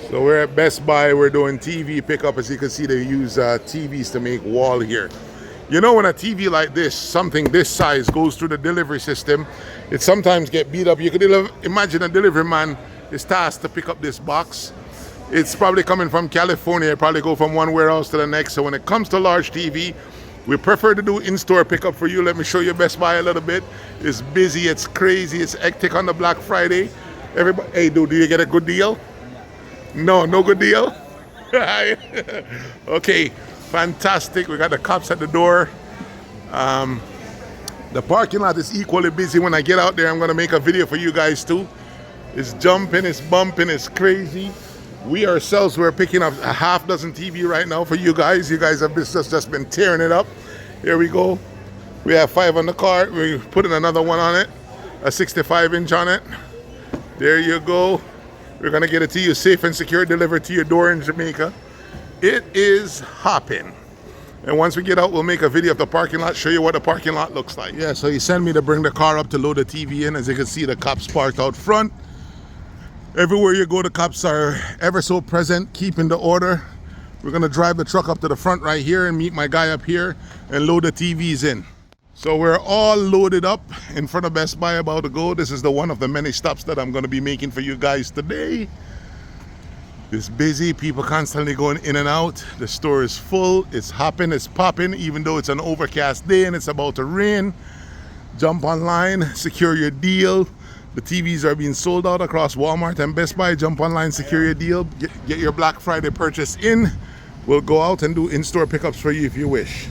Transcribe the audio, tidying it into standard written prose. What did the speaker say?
So we're at Best Buy. We're doing TV pickup. As you can see, they use TVs to make wall here. You know, when a TV like this, something this size, goes through the delivery system, it sometimes get beat up. You could imagine a delivery man is tasked to pick up this box. It's probably coming from California. It probably go from one warehouse to the next. So when it comes to large TV, we prefer to do in-store pickup for you. Let me show you Best Buy a little bit. It's busy, it's crazy, it's hectic on the Black Friday. Everybody, hey dude, do you get a good deal? No, no good deal? Okay, fantastic. We got the cops at the door. The parking lot is equally busy. When I get out there, I'm gonna make a video for you guys too. It's jumping, it's bumping, it's crazy. We ourselves, we're picking up a half dozen TV right now for you guys. You guys have just been tearing it up. Here we go. We have 5 on the cart. We're putting another one on it, a 65-inch on it. There you go. We're gonna get it to you safe and secure, delivered to your door in Jamaica. It is hopping. And once we get out, we'll make a video of the parking lot, show you what the parking lot looks like. Yeah, so he sent me to bring the car up to load the TV in. As you can see, the cops parked out front. Everywhere you go, the cops are ever so present, keeping the order. We're gonna drive the truck up to the front right here and meet my guy up here and load the TVs in. So we're all loaded up in front of Best Buy, about to go. This is the one of the many stops that I'm gonna be making for you guys today. It's busy, people constantly going in and out. The store is full, it's hopping, it's popping, even though it's an overcast day and it's about to rain. Jump online, secure your deal. The TVs are being sold out across Walmart and Best Buy. Jump online, secure your deal, get your Black Friday purchase in. We'll go out and do in-store pickups for you if you wish.